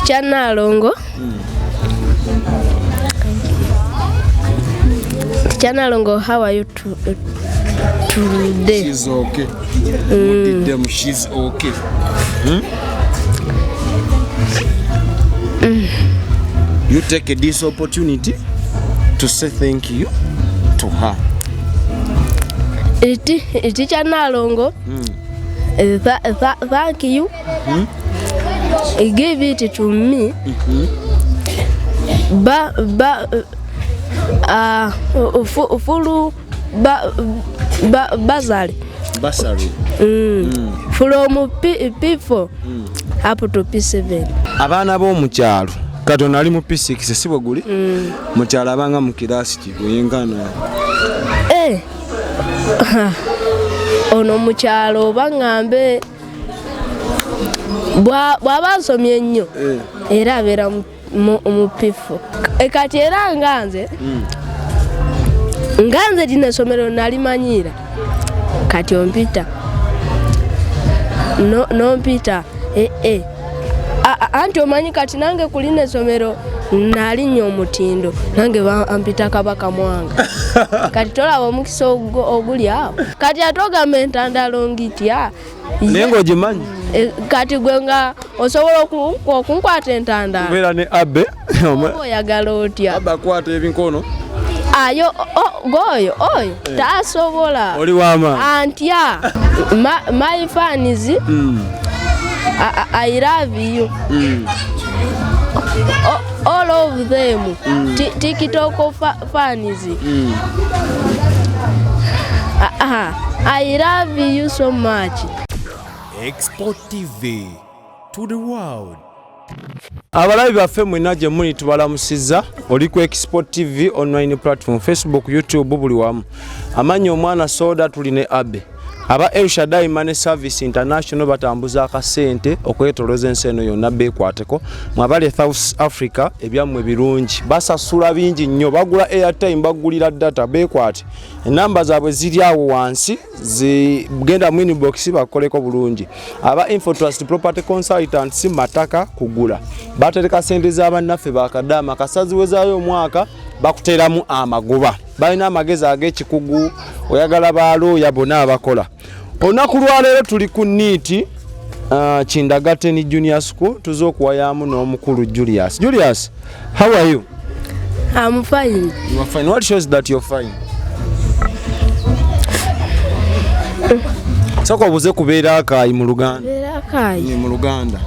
Teacher Nalongo. Teacher Nalongo, how are you today? She's okay. What did them? She's okay. You take this opportunity to say thank you to her. Teacher Nalongo, thank you. He gave it to me. Full basari. From P4 up to P7. Abana b'omu kyalo Katonda ali mu P6 sibo guli mu kyalo abanga mu kirasi kibuyingana. Ono mu kyalo bangambe bw'abasomye ennyo era abeera mu P4. Kati era nganze lino essomero nalimanyira kati ompita nompita anti omanyi kati nange ku lino essomero nalinnya omutindo nange bampita Kabaka Mwanga. Kati tolaba omukisa oguli awo kati atogamba entandalo ngitya naye ng'ogimanyi kati gwe nga osobola okunkwata entandalo kubeera ne abe oyagala otya abe akwata ebinkono ayo goyo oyo tasobola oli wama antya my fans I love you all of them TikTok fans I love you so much. Export TV to the world. Abalabi baffe mwena gye muli tubalamusizza oli ku Export TV online platform Facebook YouTube buli wamu amanyi omwana soda tuli ne abe aba El Shaddai Money Service International batambuza akasente okwetoloza ensi eno yonna beekwateko mwabale South Africa ebyammwe birungi basasula bingi nnyo bagula airtime bagulira data beekwate enamba zaabwe ziri awo wansi zigenda mu inbox bakoleko bulungi aba Infotrust Property Consultants mataka kugula batereka sente z'abannaffe bakadama kasaziwezaayo omwaka bakuteramu amagoba balina amagezi ag'ekikugu oyagala baalo yabona abakola olunaku lwaleero tuli ku niiti Kindagate ni Junior School tuzo okuwayamu n'omukulu Julius. Julius, how are you? I'm fine. You are fine. What shows that you're fine? Sako buze kubeera akayi mu Luganda. Beera akayi. Ni mu Luganda.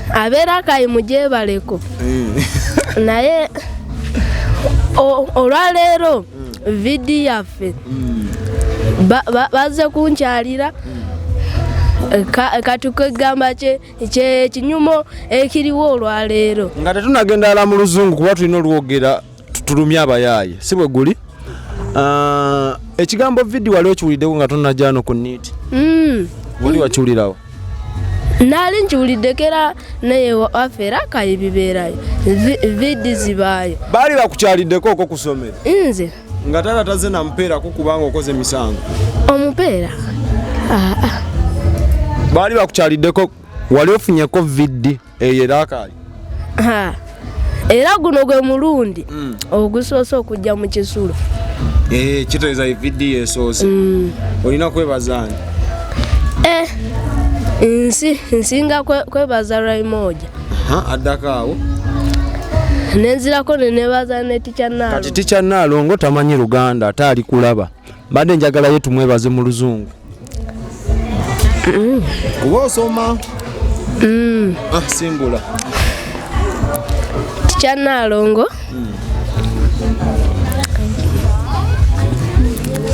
Abeera akayi mujebaleko. Naye olwaleero vidi yaffe baze kunkyalira katukegamba kye kinyumo ekiriwo olwaleero nga tetunagenda ala mu luzungu kuba tulina olwogera tutulumya abayaaye si bwe guli ekigambo vidi wali okiwuliddeko nga tonajjaano ku niiti wali wakiwulirawo nali nkiwuliddekera naye waffe era akayi bibeerayo vidi zibaayo baali bakukyaliddeko okwo kusomera nze nga tata taze na mpeerako kubanga okoze emisango omupeera baali bakukyaliddeko wali ofunyeko vidi eyo era akayi era guno gwe mulundi ogusoose okujja mu kisulo kitegeeza vidi yesoose olina kwebazaani nsinga kwebaza Raimoja addako awo nenzirako nenebaza ne Teacher Nalongo kati Teacher Nalongo tamanyi Luganda ate ali kulaba badde njagala ye tumwebaze mu luzungu kuba osoma simbula Teacher Nalongo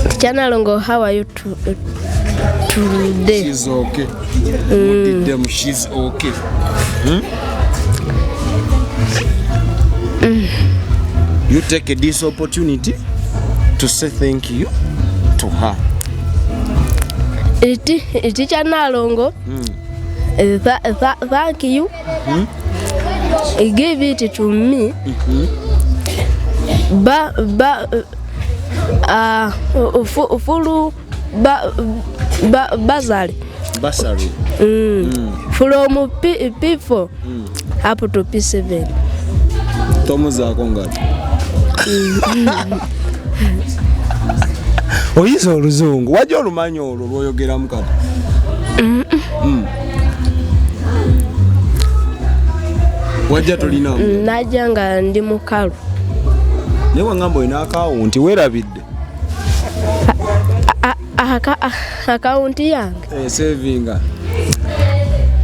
Teacher Nalongo, how are you today? She's okay. What did them? She's okay. You take this opportunity to say thank you to her. Teacher Nalongo, thank you. He gave it to me. Full basari. Basari. From P4 up to P7. Tomuzaako ngati. Oyiza oluzungu. Wajja olumanyi olwo lw'oyogeramu kati? Wajja tolina? Najja nga ndi mukalu. Naye wangamba olina akawunti weerabidde? Akawunti yange? Savinga.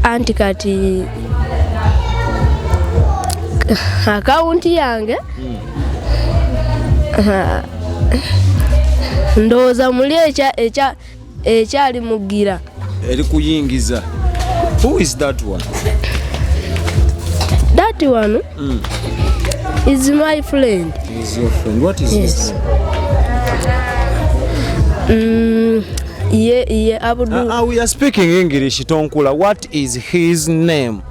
Anti kati akawunti yange ndowooza muli ekyali mugira. Eri kuyingiza. Who is that one? That one is my friend. Is your friend? What is his name? Yeah, Abdul. We are speaking English, Tonkula. What is his name?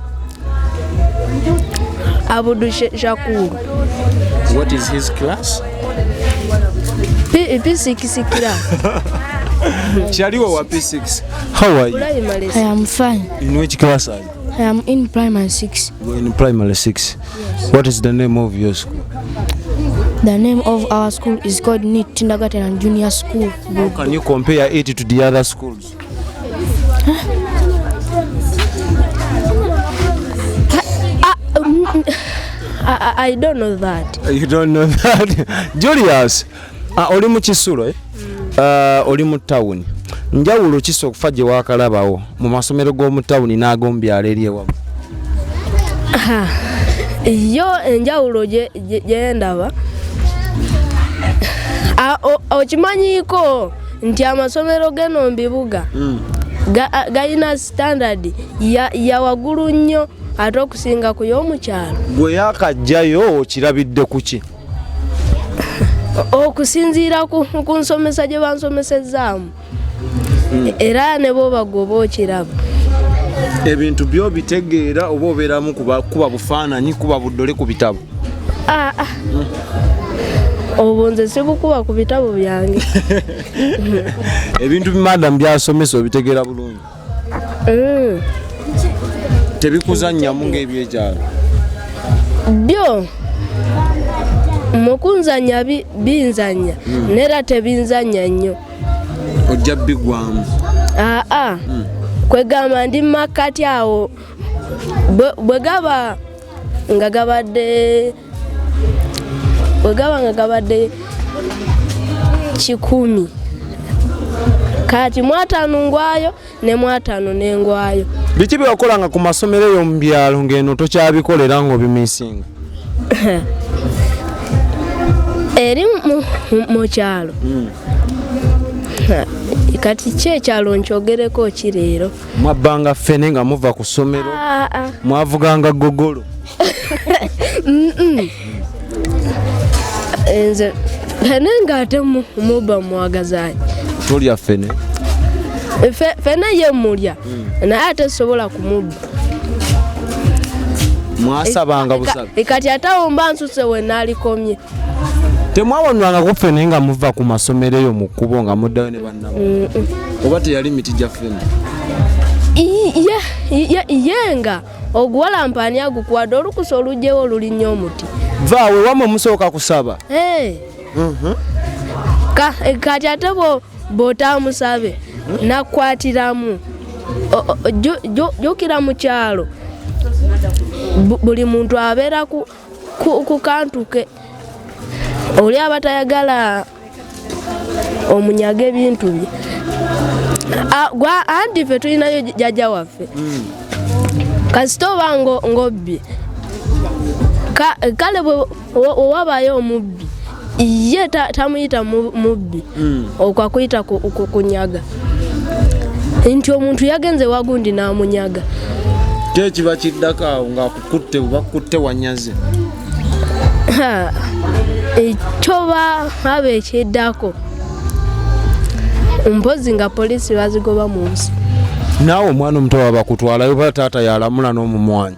Abdul Shakur. What is his class? P6 class. Shaliwa wa P6. How are you? I am fine. In which class are you? I am in primary 6. You're in primary 6. Yes. What is the name of your school? The name of our school is called NEET Kindergarten and Junior School. How can you compare it to the other schools? I don't know that. You don't know that? Julius, oli mu Kisulo oli mu town. Njawulo kiso okufa gye wakalabawo mu masomero g'omu town n'ag'omu byalo eri ewamu? Yo enjawulo gye ndaba okimanyiiko nti amasomero geno mu bibuga galina standard ya waggulu nnyo ate okusinga ku y'omukyalo. Gwe yakajjayo okirabidde ku ki? Okusinziira ku nsomesa gye bansomesezaamu era ne bo bagoba okiraba. Ebintu byo bitegeera oba obeeramu kuba bufaananyi kuba buddole ku bitabo? Obwo nze sibukuba ku bitabo byange. Ebintu madam byasomesa obitegeera bulungi? Tebikuzannyamu ng'ebyekyalo? Byo mukunzanya binzanya nera tebinzanya nnyo. Ojja bigwamu? Kwegamba ndi makati awo bwe gaba nga gabadde 10 kati mwatano ngwayo ne mwatano n'engwayo. Biki byokolanga ku masomero yo mu byalo ng'eno tokyabikolera ng'obimisinga? Eri mu kyalo kati kyekyalo nkyogereko kireero. Mwabbanga ffene nga muva ku ssomero? Mwavuganga gogolo? Nze fene ng'ate muba mwagazaanyi. Tolya ffene? Fene ye mulya naye ate sobola kumubba. Mwasabanga busabe? Kati ate awo mba nsuse we naalikomye. Temwawonwanga ku ffene nga muva ku masomero eyo mu kkubo nga muddayo ne bannabwe? Oba teyali miti gya ffene? Yenga oguwalampaani agukwadde olukusa olugyewo olulinnya omuti. Vaawe wamwe musooka kusaba? Kati ate bw'otaamusabe nakwatiramu. Jjukira mu kyalo buli muntu abeera ku kantu ke. Oli abatayagala omunyaga ebintu bye. Anti ffe tulinayo jjajja waffe kasita oba ng'obbi kale owabayo omubbi ye tamuyita mubbi okwakuyita kunyaga nti omuntu yagenze wagundi n'amunyaga. Kyekiba kiddako awo ng'akukutte bakutte wanyaze? Ekyoba aba ekiddako mpozi nga poliisi bazigoba mu nsi. Naawe omwana omuto baba kutwalayo ba taata yalamula n'omumwanyi?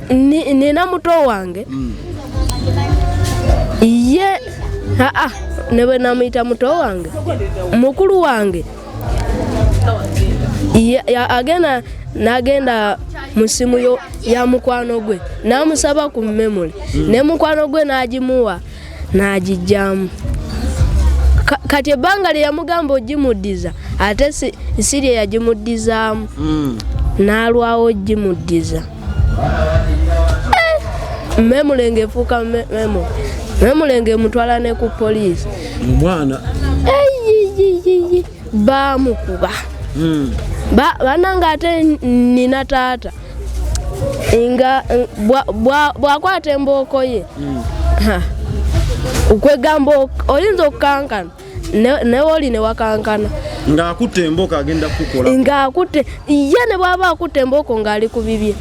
Nina muto wange ye ne bwe namuyita muto wange mukulu wange agenda nagenda mu simu ya mukwano gwe namusaba ku memory ne mukwano gwe nagimuwa nagijjamu kati ebbanga lye yamugamba ogimuddiza ate sirye yagimuddizaamu nalwawo ogimuddiza memulenge efuuka memulenge emutwala ne ku poliisi omwana bamukuba bananga ate nina taata nga bwakwata embooko ye okwegamba oyinza okukankana newoli newakankana ng'akutte embooko agenda kukola ng'akutte ye ne bw'aba akutte embooko ng'ali ku bibye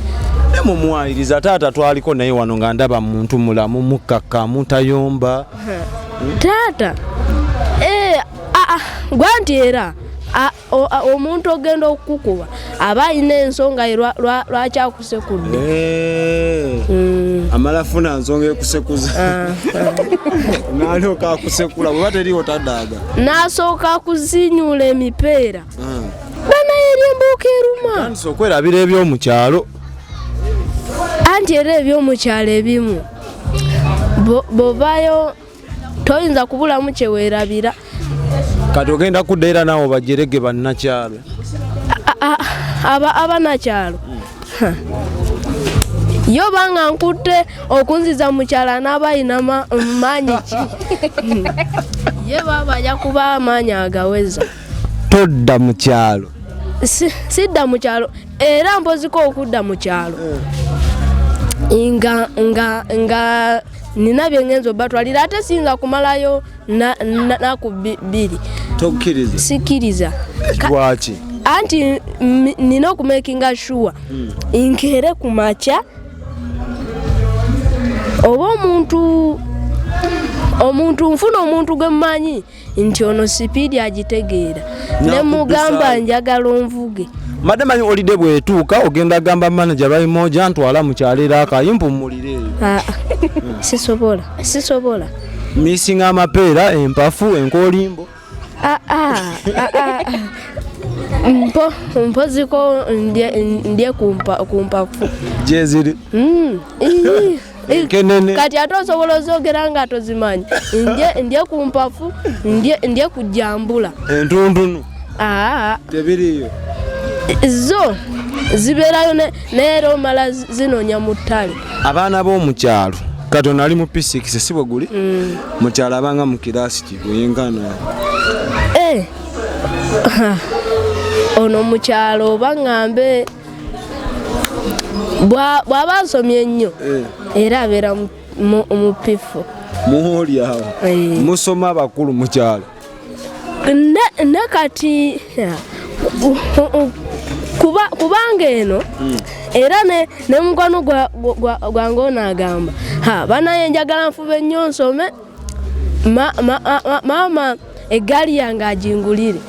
mumwayiriza taata twaliko naye wano nga ndaba muntu mulamu mukkakkamu tayomba taata gwanti era omuntu ogenda okukukuba aba alina ensonga lwakyakusekudde amala funa nsonga ekusekuza nalyoka akusekula bwe bateriiwo tadaaga n'asooka akuzinyula emipeera banayeri embuuka eruma tandisa okwerabira ebyomukyalo anti era ebyomukyalo ebimu bovaayo toyinza kubulamu kyeweerabira kati ogenda kudda era naawe bajerege bannakyalo abanakyalo yo banga nkutte okunziza mukyala n'abayina maanyi ki ye babajja kuba amaanyi agaweza todda mu kyalo sidda mu kyalo era mpoziko okudda mu kyalo nga nina byengenzo batwalira ate siyinza kumalayo naku bbiri tokkiriza sikiriza lwaki anti nina okumakinga sure nkeere ku makya oba omuntu nfuna omuntu gwe mmanyi nti ono sipiidi agitegeera ne mugamba njagala onvuge madde manyi olidde bwetuuka ogenda gamba manager lwaimoja ntwala mukyalera akayimpumulire eyo sisobola misinga amapeera empafu enkolimbo mpoziko ndye kumpafu gyeziri enkenene kati ate osobola ozogera nga tozimanyi ndye kumpafu ndye kujambula entuntunu tebiriyo zo zibeerayo neera omala zinoonya mu ttale abaana b'omukyalo kati ono ali mu P6 si bwe guli mukyalo abanga mu kiraasi kibwenkana ono mukyalo oba ŋŋambe bw'aba asomye ennyo era abeera mu pifu muholi awo musoma abakulu mukyalo ne kati kubanga eno era ne mukwano gwange onaagamba banaye njagala nfube nnyo nsome maama eggaali yange agingulire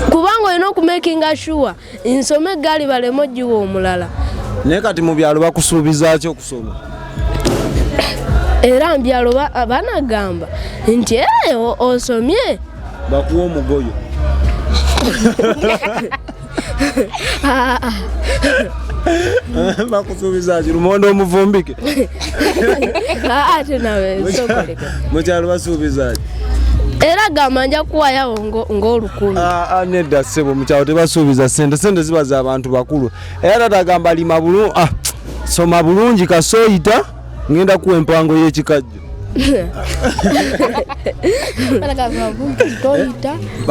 kubanga olina okumakinga sure nsome eggaali baleme ogiwa omulala naye kati mu byalo bakusuubiza ki okusoma era mu byalo banagamba nti osomye bakuwa omugoyo bakusuubiza ki lumonde omuvumbike ate nawe sokoleka mukyalo basuubiza ki era gamba nja kuwayawo ng'olukumi nedda ssebo mukyalo tebasuubiza sente ziba za bantu bakulu era tatagamba lima bulungi soma bulungi kasooyita ngenda kuwa empango y'ekikajjo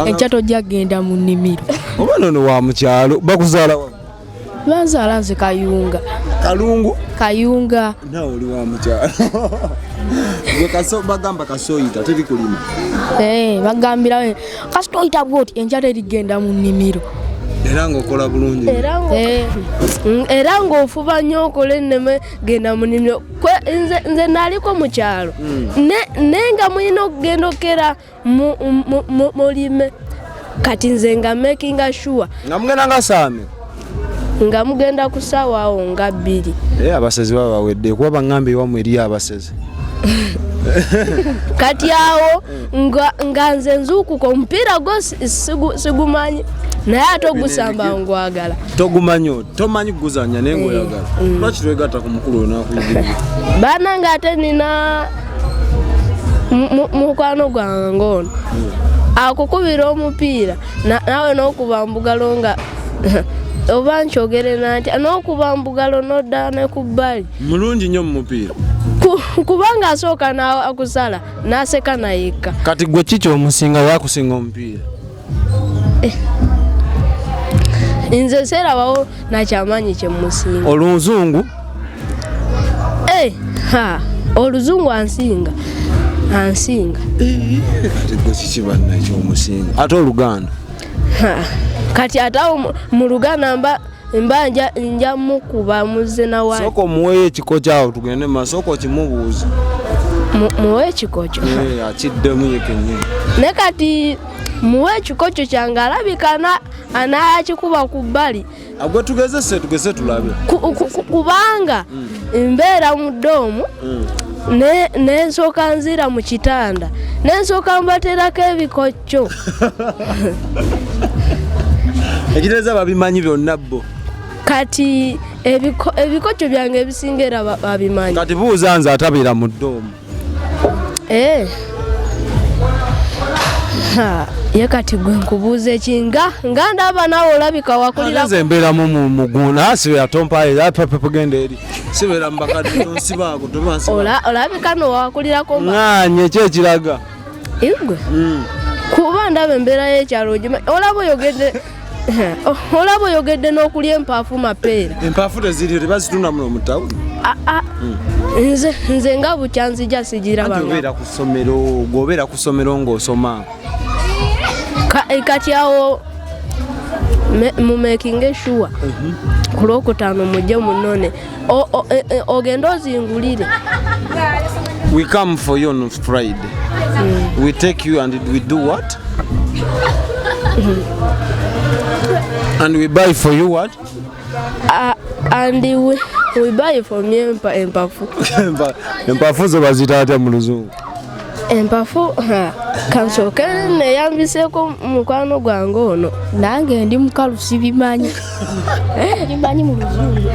enkyato jagenda mu nnimiro oba nono wa mukyalo bakuzaala wa banzaala nze kayunga kayunga nawe oli wa mukyalo bagamba kasooyita teri kulima bagambira kasitoyita bwoti enkyalo erigenda mu nnimiro era ng'okola bulungi era ng'ofuba nnyo okola enneme genda mu nnimiro nze naaliko mu kyalo naye nga mulina okugenda okera mulime kati nze nga makinga sure nga mugenda nga saame nga mugenda ku ssaawa awo nga 2 abasezi baba bawedde kuba baŋŋambe ewamu eri abasezi kati awo nga nze nzuukuka omupiira gwo sigumanyi naye ate ogusamba ngwagala. Tomanyi guzanya naye ng'oyagala. Lwaki twegatta ku mukulu onakuyigiriza? Banange ate nina mukwano gwange ngono akukubira omupiira nawe n'okuba mbugalo nga oba nkyogere nanti n'okuba mbugalo n'odda ne ku bbali. Mulungi nnyo mu mupiira. Kubanga asooka akusala n'aseka nayekka. Kati gwe kiki omusinga yakusinga omupiira? Nze seerabawo nakyamanyi kye musinga. Oluzungu? Oluzungu ansinga. Kati gwe kiki banna ekyomusinga? Ate Oluganda? Kati atawo mu Luganda mba nja mukuba muze na wali. Soko muweyo ekiko kyawo tugende masoko kimubuuza. Muwe ekiko kyo. Akiddemu ye kennyini. Ne kati muwe ekiko kyo kyange alabika anayakikuba ku bbali. Agwe tugeze tulabe. Kubanga mbeera mu ddoomu nensooka nzira mu kitanda nensooka mbateerako ebikocco. Ekitegeeza babimanyi byonna bo. Kati ebikocco byange ebisinga era babimanyi. Kati buuza nze atabeera mu ddoomu. Ye kati gwe nkubuuza ekinga nga ndaba nawe olabika wakulira. Nze mbeera mu mugunda sibeera tompaye pegenda eri sibeera mbakadde tonsibaako olabika nowakulirako nganye kyekiraga igwe kuba ndaba embeera y'ekyalo ogimanyi olaba oyogedde n'okulya empaafu mapeera. Empaafu teziriyo tebazitunda muno mu tawuni. Nze nga bukyanzija sigiraba. Gwobeera ku ssomero ng'osoma. Kati awo mu making sure ku Lwokutaano mujje munone ogenda ozingulire. We come for you on Friday. We take you and we do what? And we buy for you what? And we buy for me empafu. Empafu zo bazita ate mu Luzungu? Empafu kansooke neyambiseeko mukwano gwange ono. Nange ndi mukalu sibimanyi. Sibimanyi mu Luzungu.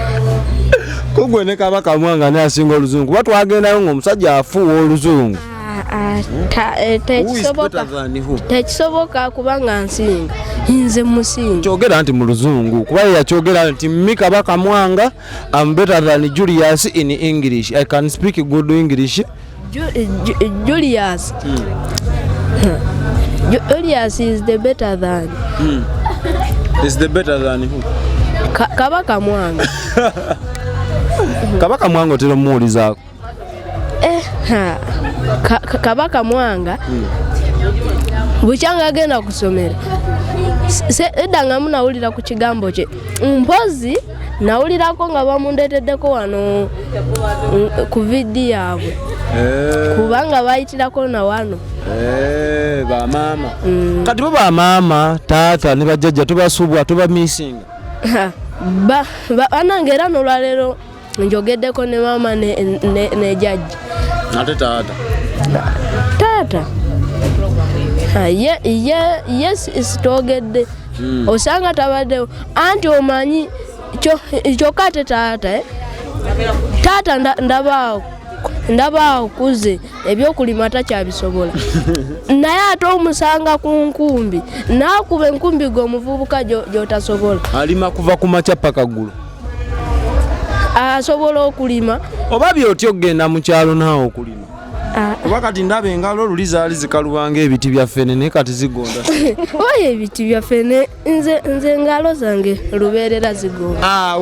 Kugwe ne Kabaka Mwanga ne asinga Oluzungu. Kuba twagendayo ng'omusajja afuuwa Oluzungu. Tekisoboka kubanga nsinga. Nze musinga. Kyogera nti mu Luzungu. Kuba yakyogera nti me Kabaka Mwanga I'm better than Julius in English. I can speak good English. Julius. Julius is the better than. Is the better than who? Kabaka Mwanga. Kabaka Mwanga otera muwulizaako. Kabaka Mwanga bukyanga agenda kusomera edda nga munawulira ku kigambo kye mpozi nawulirako nga bamundeteddeko wano ku vidi yaabwe kubanga bayitirako na wano bamaama kati bo bamaama taata ne bajjajja tubasubwa tuba missing banange era nolwaleero njogeddeko ne maama ne jjajja ate taata yes isitogedde osanga tabaddewo anti omanyi kyokka ate taata ndaba okuze ebyokulima takyabisobola naye ate omusanga ku nkumbi naakuba enkumbi gwe omuvubuka gyotasobola alima kuva ku makya paka ggulo asobola okulima oba byotyo okgenda mu kyalo naawe okulima oba kati ndaba engalo oluli zaali zikalubanga ebiti bya ffene naye kati zigonda oyo ebiti bya ffene nze engalo zange lubeerera zigonda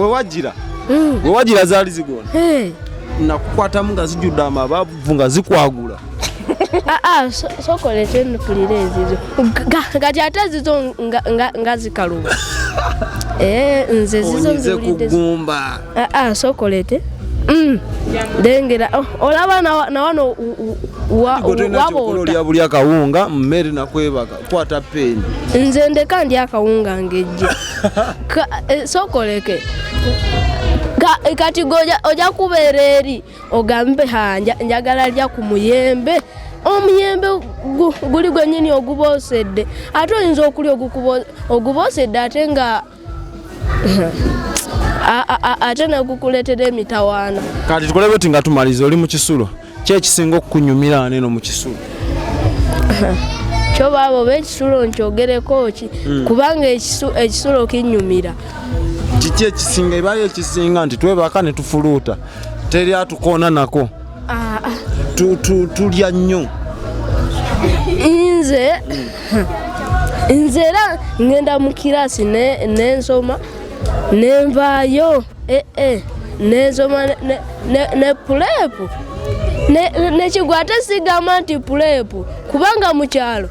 wewagira zaali zigonda nakukwatamu nga zijjudde amabavu nga zikwagula sokolete mpulira ezizo kati ate zizo nga zikaluba nze zizo kugumba sokolete Dengera olaba na wano waboolya buli akawunga mmere nakwebaka kwata peni nze ndeka ndi akawunga ngejje sokoleke kati oja kubeera eri ogambe njagala lya ku muyembe omuyembe guli gwennyini oguboosedde ate oyinza okulya oguboosedde ate nga ate nagukuleetera emitawaana. Kati tukole bweti nga tumaliza oli mu kisulo ki ekisinga okukunyumira neno mu kisulo? Kyo baabo b'ekisulo nkyogereko ki kubanga ekisulo kinnyumira. Kiki ekisinga ebayo ekisinga nti twebaka ne tufuluuta teri atukoona nako tulya nnyo? Nze era ngenda mu kirasi nensoma nenvaayo nensoma ne puleepu nekigwa ate sigamba nti puleepu kubanga mu kyalo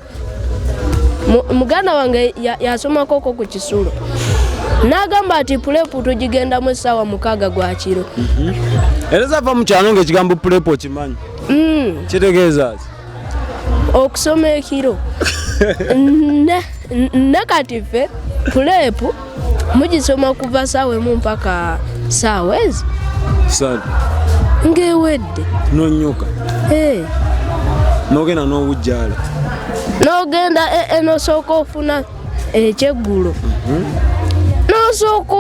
muganda wange yasomakoko ku kisulo n'agamba ati puleepu tugigendamu essaawa 6 gwa kiro. Era zava mu kyalo ng'ekigambo puleepu okimanyi? Kitegeeza ki? Okusoma ekiro ne kati ffe puleepu mugisoma kuva ssaawa 1 mpaka ssaawa ezi ng'ewedde n'onnyuka n'ogenda n'obujjaala n'ogenda nosooka ofuna ekyeggulo n'osooka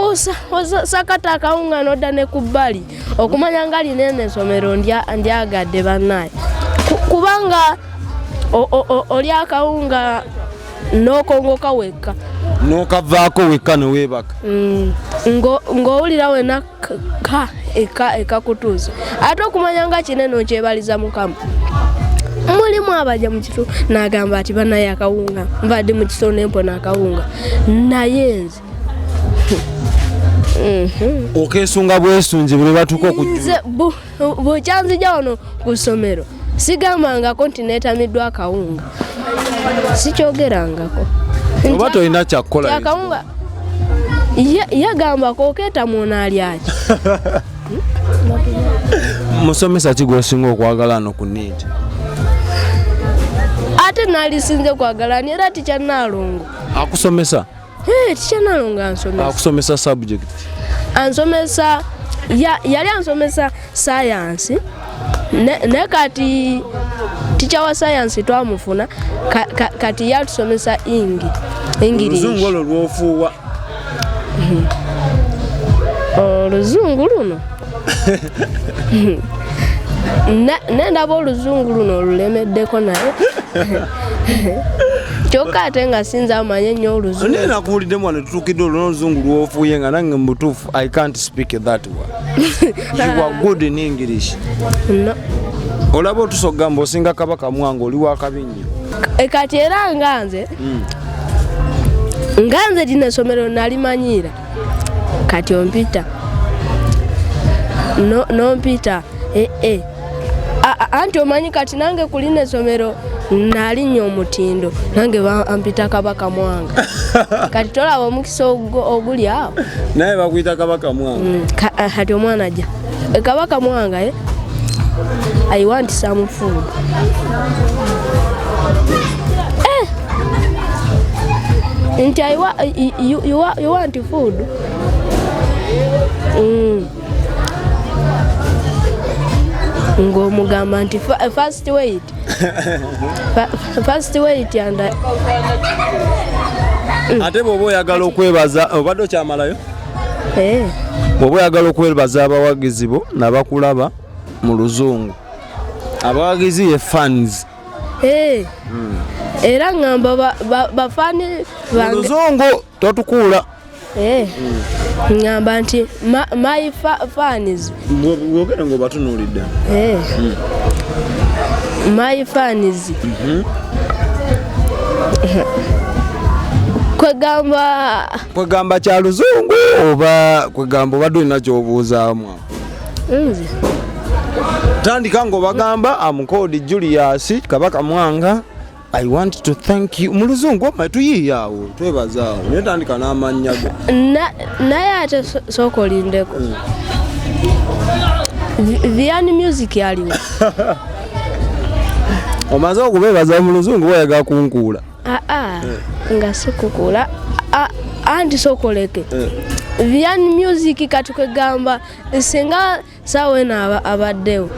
osakata akawunga n'odda ne ku bbali okumanya nga lina ensomero ndyagadde bannaye kubanga oli akawunga n'okongoka wekka n'okavaako wekka ne weebaka ng'owulira wena ekakutuusa ate okumanya nga kinene okyebaliza Mukama. Mulimu abajja mu kitu n'agamba ati bannaye akawunga mbadde mu kisolo nempona akawunga naye nze okeesunga bwesungi bwe batuuka okujjula bwekyanzija wano ku ssomero sigambangako nti neetamiddwa akawunga sikyogerangako oba tolina kyakkola akawunga yagambako okeetamwona alyaki. musomesa ki gw'osinga okwagala no ku neeti? Ate nalisinze kwagalani era tikyanalongo akusomesa? Tikyanalongo ansomesa. Akusomesa subject? Ansomesa yali ansomesa science ne kati ticha wa science twamufuna kati yatusomesa English. Oluzungu olwo lwofuuwa? Oluzungu luno nendaba oluzungu luno olulemeddeko naye kyokka ate nga sinza amanye nnyo oluzungu. Naye nakuwulidde mwana tutuukidde olwo n'oluzungu lwofuuye nga nange mu butuufu I can't speak that one. You are good in English. No. Olaba otusogamba osinga Kabaka Mwanga oli wa kabi nnyo. Kati era nganze lino essomero nalimanyiira kati ompita nompita anti omanyi kati nange ku lino essomero nalinnya omutindo nange bampita Kabaka Mwanga kati tolaba omukisa oguli awo naye bakuyita Kabaka Mwanga. Kati omwana ajja Kabaka Mwanga I want some food. Nti you want food? Ng'omugamba nti first wait. First wait and ate bw'oba oyagala okwebaza obadde okyamalayo? Bw'oba oyagala okwebaza abawagizi bo nabakulaba mu luzungu abawagizi ye fans. Era ngamba bafani bange luzungu totukuula. Ngamba nti my fans bwogera ng'obatunuulidde. My fans kwegamba kya luzungu oba kwegamba obadde olina ky'obuuzaamu? Nze tandika ng'obagamba amukodi Julius Kabaka Mwanga I want to thank you mu luzungu tuyiiyaawo twebazaawo naye tandika n'amannya go naye ate sooka olindeko Viani music aliwo. Omaze okubebaza mu luzungu wayaga kunkula. Nga sikukula. Anti sokoleke. Viani music kati kwegamba singa sawe na abaddewo.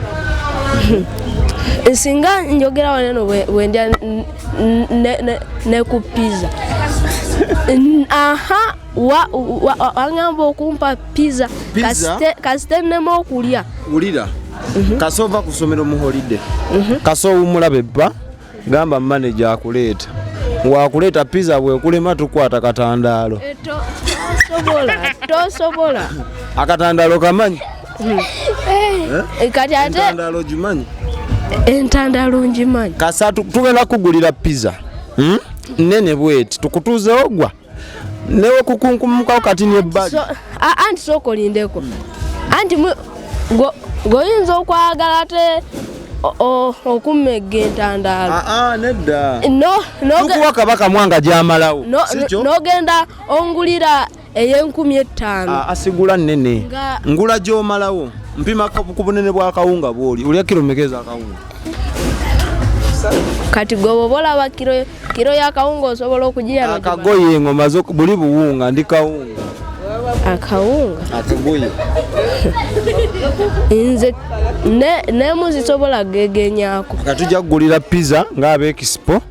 Singa njogera waneno wendya ne kupiza. Wangamba okumpa pizza kasite nemo okulya. Ulira. Kasova kusomera mu holiday. Kaso umulabe bba gamba manager akuleeta. Wakuleta pizza bwe kulema tukwata katandaalo. Tosobola. Akatandaalo kamanyi? Kati ate katandaalo jimanyi? Entandalo njimanyi. Kasatu tugenda kugulira pizza. Nene bweti tukutuze ogwa. Newe kukunkumuka kati ne bali. Anti sokolindeko. Anti goyinza okwagala ate okumega entandalo. Nedda. No Kabaka Mwanga gyamalawo. Nogenda ongulira eye15. Asigula nene. Ngula gyomalawo. Mpima ku bunene bwa kawunga bwoli. Ulya kilomekeza akawunga. Kati gobobola wa kilo ya kawunga osobola okujiya. Akagoye ngoma zo buli buwunga ndi kawunga. Akawunga. Akagoye. Inze ne muzisobola gegenyako. Katujja kugulira pizza ng'abe expo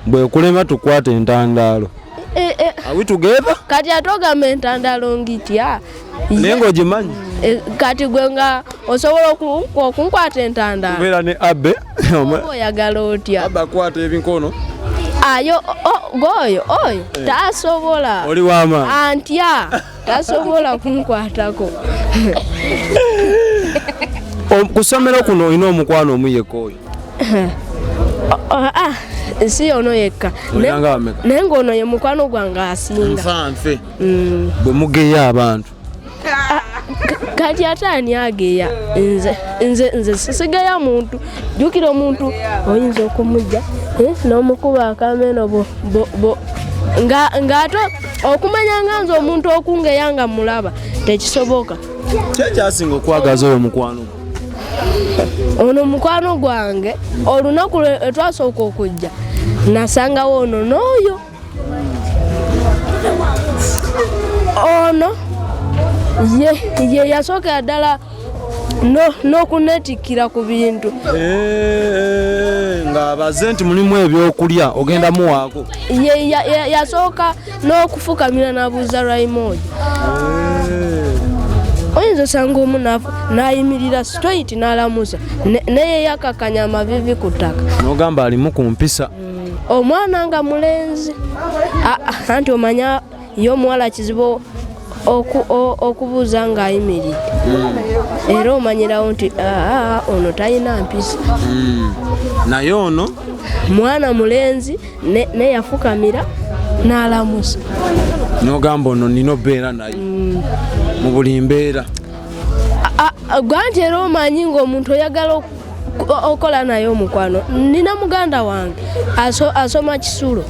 bwe kulema tukwate entandalo. Are we together? Kati atoga entandalo ngitya. Nengo jimanyi. Kati gwenga osobola okunkwata entandalo. Kubera ne abe. Oyagala otya. Aba kwata ebinkono. Ayo goyo oyo tasobola. Oli wama. Antya tasobola kunkwatako. Kusomera kuno ino omukwano omuyekoyo. Si ono yekka. Nengo ono ye mukwano gwange asinga. Nfanfe. Bwe mugeya abantu. Kati atani ageya nze sisigaya muntu jukira omuntu oyinza okumujja n'omukuba akameno bo ngato okumanya nganzo omuntu okungeyanga mulaba tekisoboka. Kyasinga okwagaza oyo mukwano. Ono mukwano gwange olunaku etwasooka okujja nasanga wono n'oyo ono ye yasoka ddala no kunetikira ku bintu. Nga abaze nti mulimu ebyokulya ogenda muwaako. Ye yasoka n'okufukamira nabuuza Raymond. Oyinza osanga omunafu nayimirira straight n'alamusa naye yakakanya amavivi ku ttaka. N'ogamba alimu ku mpisa. Omwana nga mulenzi. Anti omanya yo omuwala kizibu okubuuza ng'ayimiridde. Era omanyirawo nti ono talina mpisa. Naye ono mwana mulenzi ne yafukamira n'alamusa. N'ogamba ono nina obeera naye mu buli mbeera. Gwanti era omanyi ng'omuntu oyagala okola naye omukwano. Nina muganda wange asoma Kisulo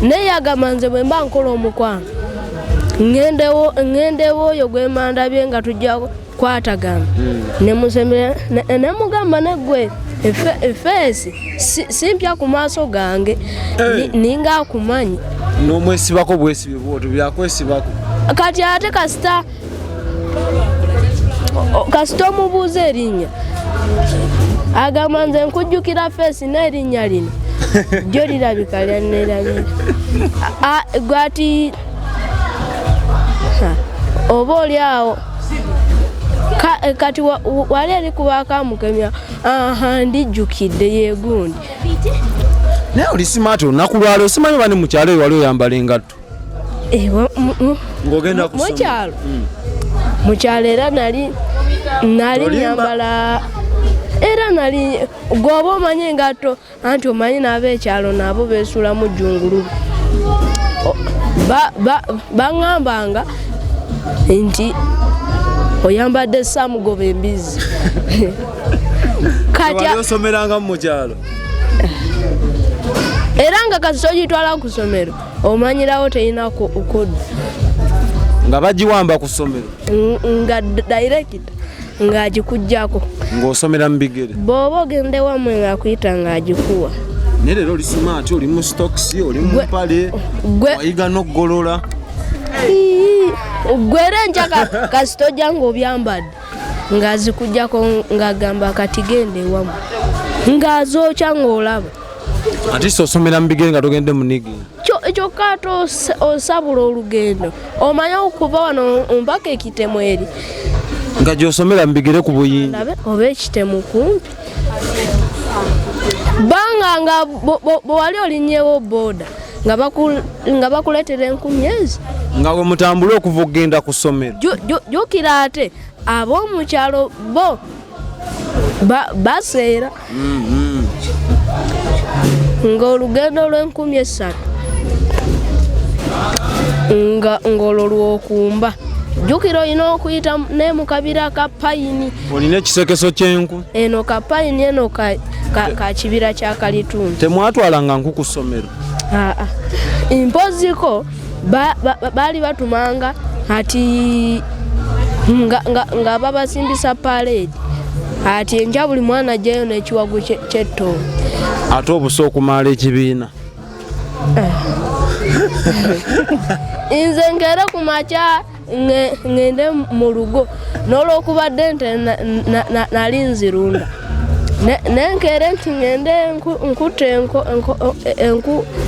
naye yagamba nze bwe mba nkola omukwano ngendewo oyo gwe mandabye nga tujja kwatagana. Nemusembera nemugamba negwe efeesi simpya ku maaso gange ninga akumanyi. N'omwesibako bwesibe bwoto byakwesibako. Kati ate kasita omubuuza erinnya agamba nze nkujjukira feesi n'erinnya lino jjo lirabika lyanneerabira. Gwati oba oli awo kati wali eri kubakamukemya ndijjukidde yegundi. Naye oli simaati olunaku lwali osimanyi bani mukyalo eyo wali oyambala engatto ng'ogenda kusoma mukyalo era nali nyambala era nali gwoba omanyi engatto anti omanyi n'ab'ekyalo nabo beesulamu jjungululu. Baŋŋambanga nti oyambadde saamugoba embizi. Kati osomeranga mu kyalo era nga kati sogitwala ku ssomero omanyirawo terina kodda nga bagiwamba ku ssomero nga director ng'agikugyako ng'osomera mu bigere bw'oba ogende wamwe ng'akuyita ng'agikuwa naye leero oli smart oli mu stokisi oli mu mpale wayiga n'oggolola gwera enkya kasitojja ng'obyambadde ng'azikugyako ng'agamba kati gende wamwe ng'azookya ng'olaba ate si osomera mu bigere nga togende mu nigini kyokka ate osabula olugendo omanya okuva wano mpaka ekitemu eri nga gy'osomera mu bigere ku buyinja oba ekitemu kumpi banga nga bwewali olinnyewo booda nga bakuleetera 10,000 nga bwe mutambule okuva okgenda ku ssomero jjukira ate ab'omukyalo bo baseera ng'olugendo lw'3,000 ng'olwo lw'okumba jjukira olina okuyita ne mu kabira ka payini olina ekisekeso ky'enku eno ka payini eno ka kibira kya kalitundu temwatwalanga nku ku ssomero impoziko baali batumanga ati nga babasimbisa parade ati enja buli mwana ajjayo n'ekiwagu ky'ettongo ate obusa okumaala ekibiina nze ngere ku makya ngende mu lugo n'olwokubadde nti nali nzirunda nenkere nti ngende nkute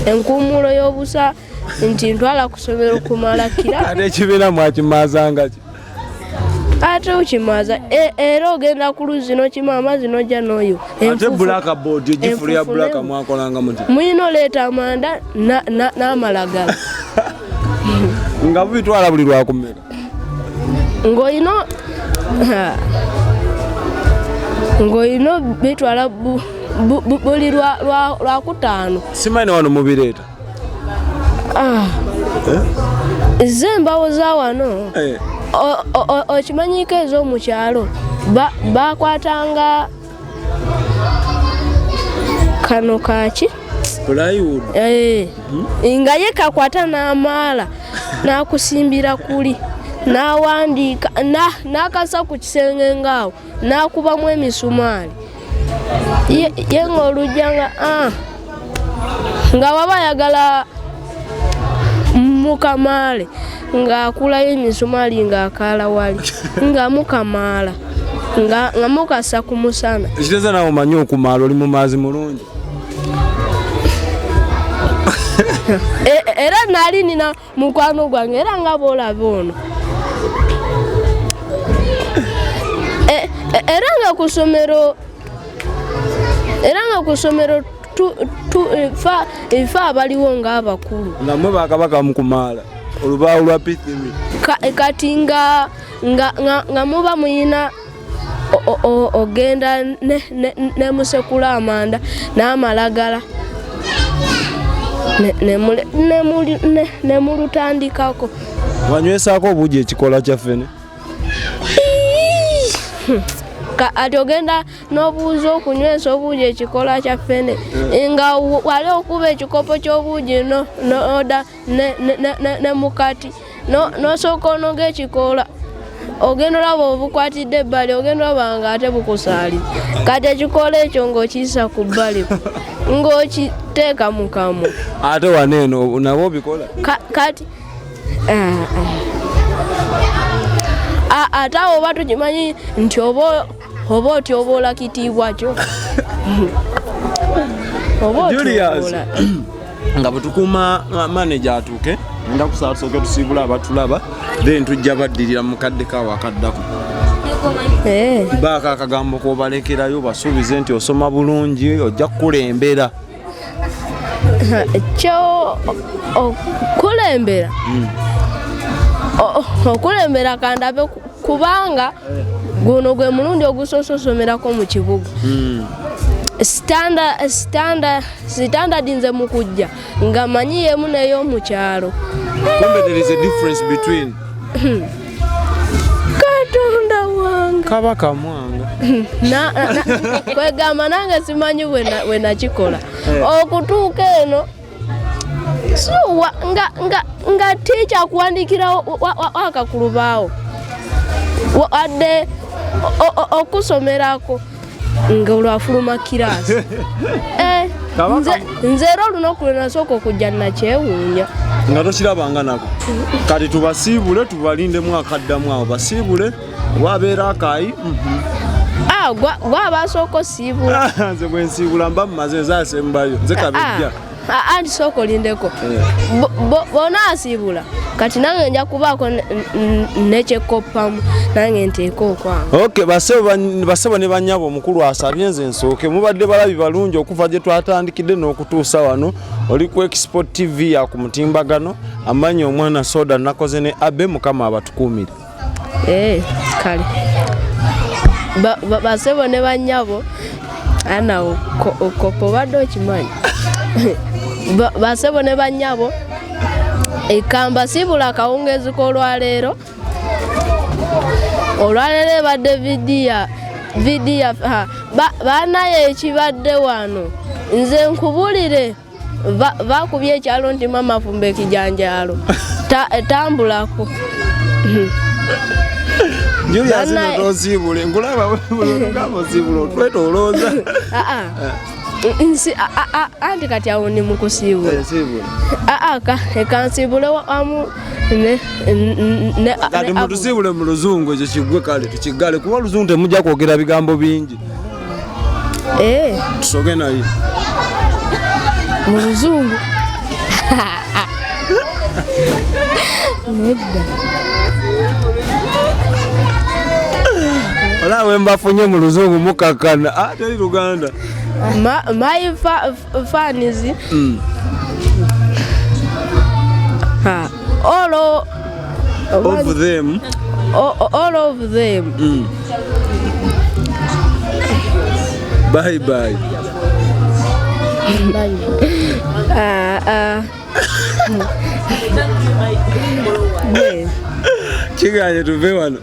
enkuumulo y'obusa nti ntwala ku ssomero kumala kira ate ekibiina mwakimazanga ki ate ukimaza era ogenda ku luzzi n'okimama zino ojja n'oyo ate blackboard egifulu ya blaka mwakolanga muti muyina oleeta amanda n'amalagala nga bubitwala buli lwakumera ng'olina bitwala buli lwakutaano simanyi wano mubireeta zembawo za wano okimanyiko ez'omukyalo bakwatanga kano kaki plywood nga ye kakwata n'amaala n'akusimbira kuli n'awandiika n'akasa ku kisenge ngaawo n'akubamu emisumaali ye ng'olujja nga waba ayagala mukamaale ng'akulayo emisumaali ng'akaala wali nga mukamaala nga mukasa ku musana ekiteeza nawe omanyi okumaala oli mu maazi mulungi era nali nina mukwano gwange era nga boolaba ono era nga ku ssomero ife abaliwo ng'abakulu nga mwe bakabaka mukumaala olubaawo lwa pithimi kati nga muba muyina ogenda ne musekula amanda n'amalagala ne mulutandikako banywesaako obuugi ekikola kyaffene ati ogenda n'obuuza okunywesa obuugi ekikola kya ffene nga wali okuba ekikopo ky'obuugi noda ne mukati n'osooka onoga ekikoola ogenda olaba obukwatidde ebbali ogenda olaba nga ate bukusaali kati ekikoola ekyo ng'okiyisa ku bbali ng'okiteeka mu kamwa ate waneeno nabo obikola kati ate awo oba tukimanyi nti oba oti oboola kitiibwa kyo Julius nga bwetukuuma manager atuuke enda kusaba tusooke tusiibula abatulaba then tujja baddirira mu kadde kaawe akaddako baako akagambo k'obalekerayo basuubize nti osoma bulungi ojja kukulembera kyo okulembera okulembera kandabe kubanga guno gwe mulundi ogusoose osomerako mu kibuga standard nze mu kujja nga manyi yemu n'ey'omukyalo kumbe there is a difference between Katonda wange Kabaka Mwanga kwegamba nange simanyi we nakikola okutuuka eno suwa nga ticha kuwandikira wakakulubaawo wadde okusomerako nga olwafuluma kirasi. Nze era olunaku lwe nasooka okujja nakyewuunya nga tokirabanga nako. Kati tubasiibule tubalindemu akaddamu awo basiibule wabeera akayi. Gwabasooka osiibula. Nze bwe nsiibula mba mumaze nzaasembayo nze kabejja. Anti sooka olindeko bona asiibula kati nange nja kubaako nekyekoppamu nange nteeka okwange. Okay, basebo ne bannyabo omukulu asabye nze nsooke. Mubadde balabi balungi okuva gye twatandikidde n'okutuusa wano. Oli ku Export TV ya ku mutimbagano. Amanyi omwana Soda nakoze ne Abe Mukama abatukuumire. Kale basebo ne bannyabo ana okopo badde okimanyi. Basebo ne bannyabo ekamba sibula akawungezi k'olwaleero. Olwaleero ebadde vidiya banaye ekibadde wano nze nkubulire bakubye ekyalo nti mama fumba ekijanjaalo tambulako. Julius notosiibule nkulaba ng'osiibula otwetolooza. Anti kati awo ndi mukusiibula. Ekansiibule wamu kati mutusiibule mu luzungu ekyo kiggwe kale tukiggale kuba oluzungu temujja kwogera bigambo bingi. Tusoge naye mu luzungu. Nedda. Wala we mbafunye mu luzungu mukakana. Teri Luganda. My fans all of them. Bye bye. Kiganye tuve wano.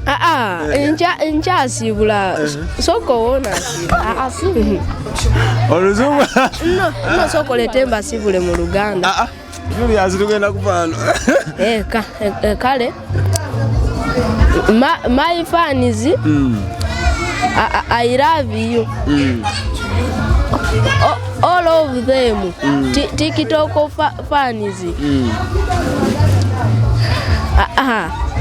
Nkyasiibula sooka owona asiibula. Oluzungu? No sooka olete mbasiibule mu Luganda. Julius tugenda kuvaano. Kale my fans I love you. All of them. TikTok fans.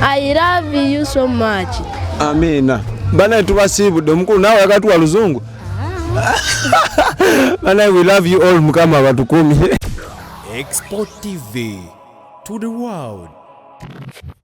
I love you so much. Amina. Bana tubasiibudde omukulu nawe yakatuwa luzungu. Bana we love you all Mukama abatukuumire. Export TV to the world.